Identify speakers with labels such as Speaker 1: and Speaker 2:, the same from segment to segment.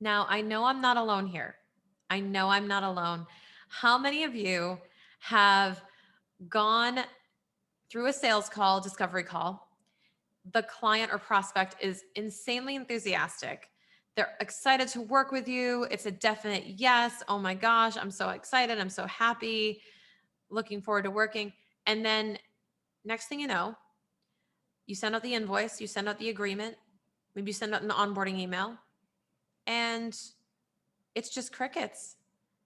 Speaker 1: Now, I know I'm not alone here. I know I'm not alone. How many of you have gone through a sales call, discovery call? The client or prospect is insanely enthusiastic. They're excited to work with you. It's a definite yes. Oh my gosh, I'm so excited. I'm so happy. Looking forward to working. And then next thing you know, you send out the invoice, you send out the agreement, maybe you send out an onboarding email, and it's just crickets.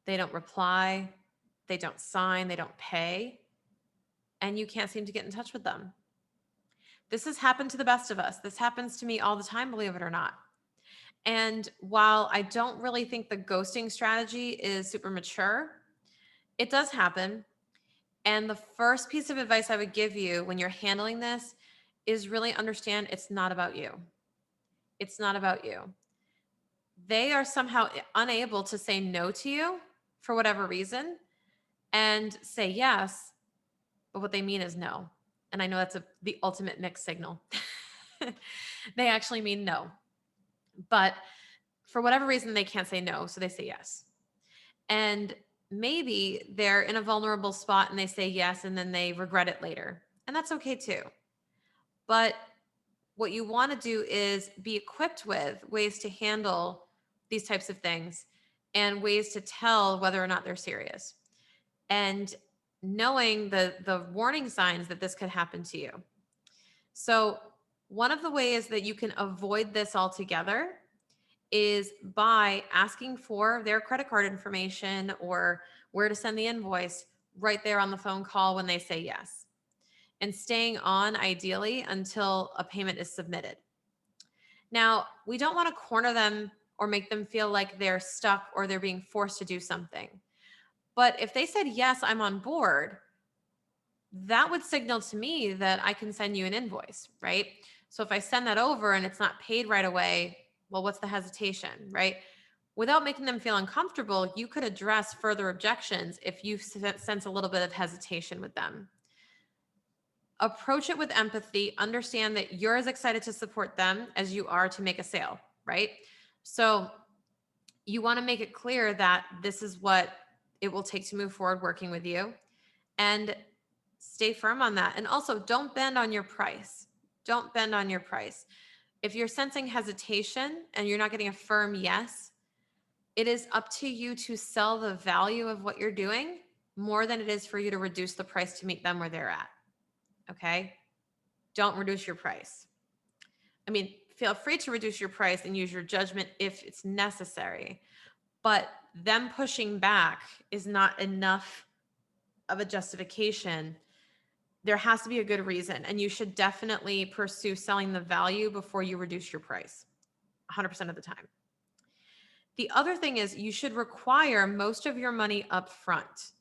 Speaker 1: They don't reply, they don't sign, they don't pay, and you can't seem to get in touch with them. This has happened to the best of us. This happens to me all the time, believe it or not. And while I don't really think the ghosting strategy is super mature, it does happen. And the first piece of advice I would give you when you're handling this is really understand it's not about you. It's not about you. They are somehow unable to say no to you for whatever reason and say yes, but what they mean is no. And I know that's the ultimate mixed signal. They actually mean no. But for whatever reason, they can't say no, so they say yes. And maybe they're in a vulnerable spot and they say yes and then they regret it later. And that's okay too. But what you want to do is be equipped with ways to handle these types of things and ways to tell whether or not they're serious. And knowing the warning signs that this could happen to you. So, one of the ways that you can avoid this altogether is by asking for their credit card information or where to send the invoice right there on the phone call when they say yes, and staying on ideally until a payment is submitted. Now, we don't want to corner them or make them feel like they're stuck or they're being forced to do something. But if they said, yes, I'm on board, that would signal to me that I can send you an invoice, right? So if I send that over and it's not paid right away, well, what's the hesitation, right? Without making them feel uncomfortable, you could address further objections if you sense a little bit of hesitation with them. Approach it with empathy, understand that you're as excited to support them as you are to make a sale, right? So you want to make it clear that this is what it will take to move forward working with you, and stay firm on that. And also, don't bend on your price. Don't bend on your price. If you're sensing hesitation and you're not getting a firm yes, it is up to you to sell the value of what you're doing more than it is for you to reduce the price to meet them where they're at. Okay? Don't reduce your price. I mean, feel free to reduce your price and use your judgment if it's necessary, but them pushing back is not enough of a justification. There has to be a good reason, and you should definitely pursue selling the value before you reduce your price 100% of the time. The other thing is you should require most of your money up front.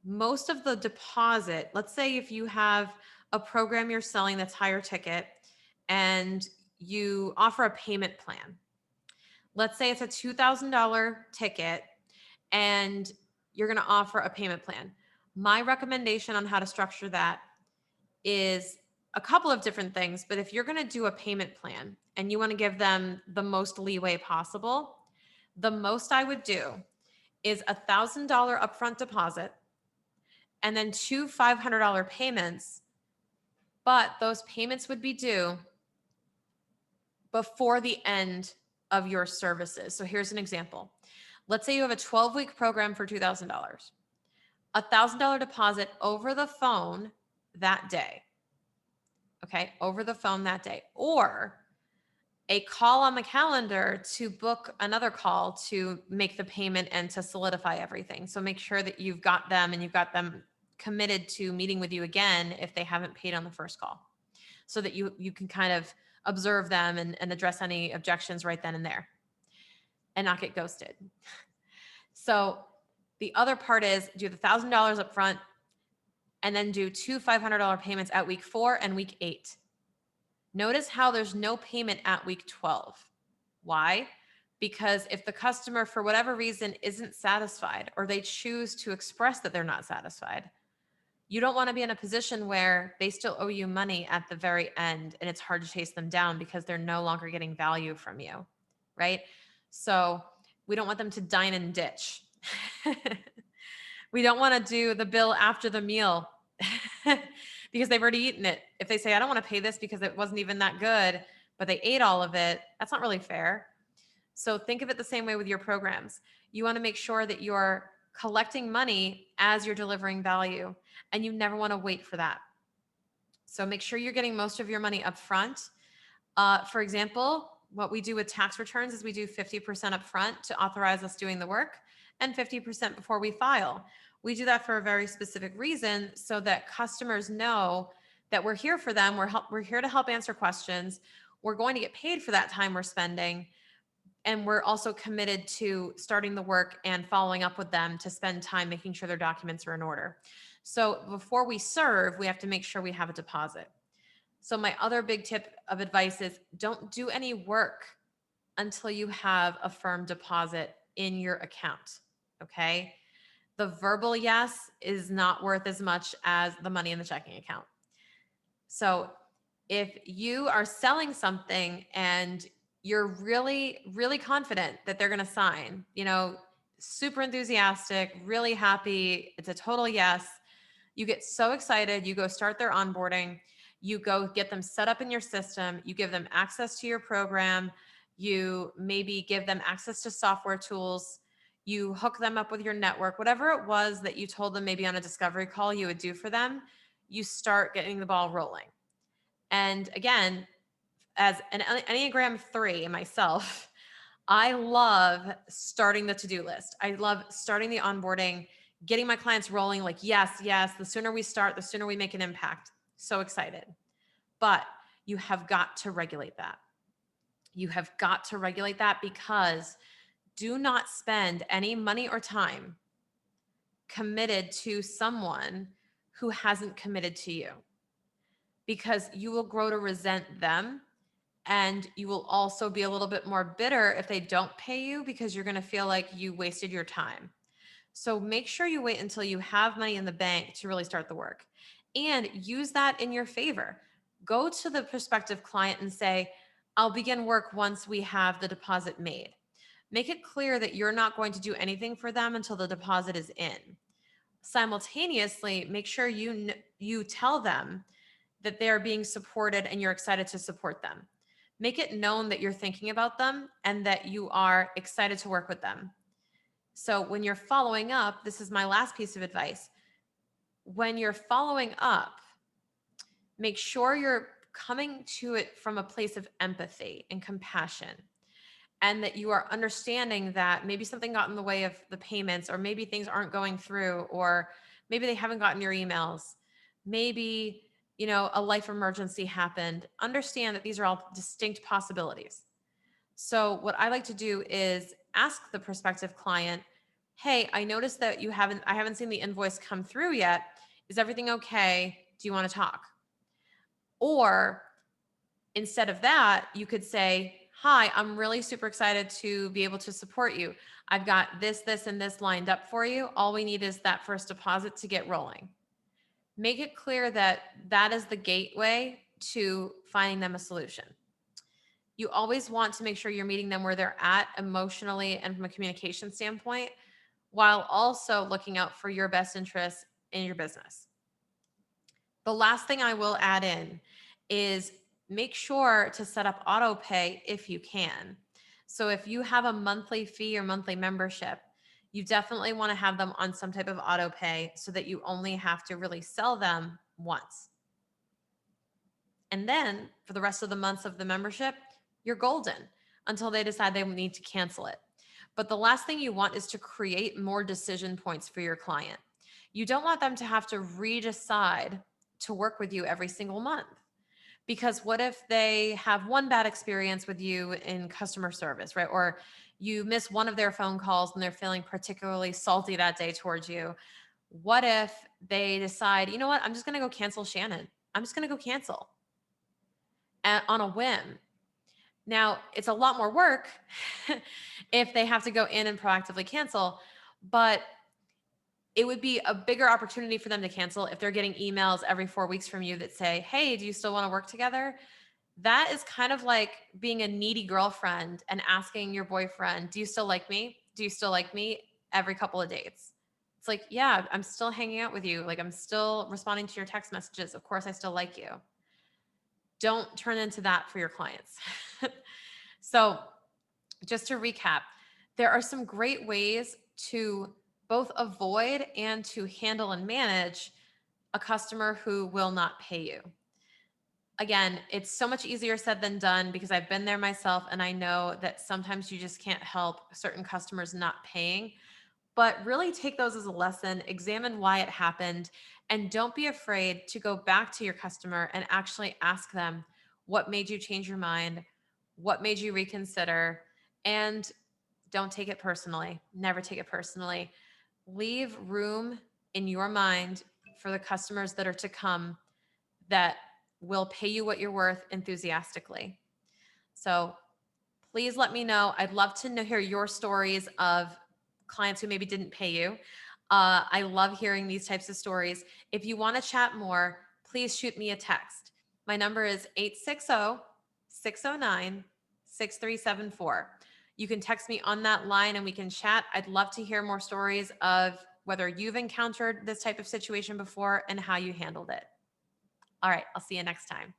Speaker 1: Most of the deposit, let's say if you have a program you're selling that's higher ticket and you offer a payment plan. Let's say it's a $2,000 ticket and you're going to offer a payment plan. My recommendation on how to structure that is a couple of different things, but if you're going to do a payment plan and you want to give them the most leeway possible, the most I would do is $1,000 upfront deposit and then two $500 payments, but those payments would be due before the end of your services. So here's an example. Let's say you have a 12-week program for $2,000. $1,000 deposit over the phone that day. Okay, over the phone that day. Or a call on the calendar to book another call to make the payment and to solidify everything. So make sure that you've got them and you've got them committed to meeting with you again if they haven't paid on the first call, so that you can kind of observe them and address any objections right then and there and not get ghosted. So the other part is do the $1,000 up front and then do two $500 payments at week 4 and week 8. Notice how there's no payment at week 12. Why? Because if the customer, for whatever reason, isn't satisfied or they choose to express that they're not satisfied, you don't want to be in a position where they still owe you money at the very end and it's hard to chase them down because they're no longer getting value from you, right? So we don't want them to dine and ditch. We don't want to do the bill after the meal because they've already eaten it. If they say, I don't want to pay this because it wasn't even that good, but they ate all of it, that's not really fair. So think of it the same way with your programs. You want to make sure that you're collecting money as you're delivering value, and you never want to wait for that. So make sure you're getting most of your money up front. For example, what we do with tax returns is we do 50% up front to authorize us doing the work and 50% before we file. We do that for a very specific reason so that customers know that we're here for them. We're here to help answer questions. We're going to get paid for that time we're spending. And we're also committed to starting the work and following up with them to spend time making sure their documents are in order. So before we serve, we have to make sure we have a deposit. So my other big tip of advice is don't do any work until you have a firm deposit in your account. Okay. The verbal yes is not worth as much as the money in the checking account. So if you are selling something and you're really, really confident that they're going to sign, super enthusiastic, really happy, it's a total yes. You get so excited, you go start their onboarding, you go get them set up in your system, you give them access to your program, you maybe give them access to software tools, you hook them up with your network, whatever it was that you told them maybe on a discovery call you would do for them, you start getting the ball rolling. And again, as an Enneagram 3 myself, I love starting the to-do list. I love starting the onboarding, getting my clients rolling like, yes, yes, the sooner we start, the sooner we make an impact. So excited. But you have got to regulate that. You have got to regulate that because do not spend any money or time committed to someone who hasn't committed to you, because you will grow to resent them. And you will also be a little bit more bitter if they don't pay you because you're going to feel like you wasted your time. So make sure you wait until you have money in the bank to really start the work, and use that in your favor. Go to the prospective client and say, I'll begin work once we have the deposit made. Make it clear that you're not going to do anything for them until the deposit is in. Simultaneously, make sure you tell them that they are being supported and you're excited to support them. Make it known that you're thinking about them and that you are excited to work with them. So when you're following up, this is my last piece of advice. When you're following up, make sure you're coming to it from a place of empathy and compassion, and that you are understanding that maybe something got in the way of the payments, or maybe things aren't going through, or maybe they haven't gotten your emails. Maybe a life emergency happened. Understand that these are all distinct possibilities. So what I like to do is ask the prospective client, hey, I noticed that I haven't seen the invoice come through yet. Is everything okay? Do you want to talk? Or instead of that, you could say, hi, I'm really super excited to be able to support you. I've got this, this, and this lined up for you. All we need is that first deposit to get rolling. Make it clear that that is the gateway to finding them a solution. You always want to make sure you're meeting them where they're at emotionally and from a communication standpoint, while also looking out for your best interests in your business. The last thing I will add in is make sure to set up Autopay if you can. So if you have a monthly fee or monthly membership, you definitely want to have them on some type of Autopay so that you only have to really sell them once. And then for the rest of the months of the membership, you're golden until they decide they need to cancel it. But the last thing you want is to create more decision points for your client. You don't want them to have to redecide to work with you every single month. Because what if they have one bad experience with you in customer service, right? Or you miss one of their phone calls and they're feeling particularly salty that day towards you. What if they decide, you know what, I'm just going to go cancel Shannon. I'm just going to go cancel on a whim. Now, it's a lot more work if they have to go in and proactively cancel, but it would be a bigger opportunity for them to cancel if they're getting emails every 4 weeks from you that say, hey, do you still want to work together? That is kind of like being a needy girlfriend and asking your boyfriend, do you still like me? Do you still like me? Every couple of dates. It's like, yeah, I'm still hanging out with you. Like, I'm still responding to your text messages. Of course, I still like you. Don't turn into that for your clients. So, just to recap, there are some great ways to both avoid and to handle and manage a customer who will not pay you. Again, it's so much easier said than done because I've been there myself and I know that sometimes you just can't help certain customers not paying. But really take those as a lesson, examine why it happened, and don't be afraid to go back to your customer and actually ask them what made you change your mind, what made you reconsider, and don't take it personally. Never take it personally. Leave room in your mind for the customers that are to come that will pay you what you're worth enthusiastically. So please let me know. I'd love to hear your stories of clients who maybe didn't pay you. I love hearing these types of stories. If you want to chat more, please shoot me a text. My number is 860-609-6374. You can text me on that line and we can chat. I'd love to hear more stories of whether you've encountered this type of situation before and how you handled it. All right, I'll see you next time.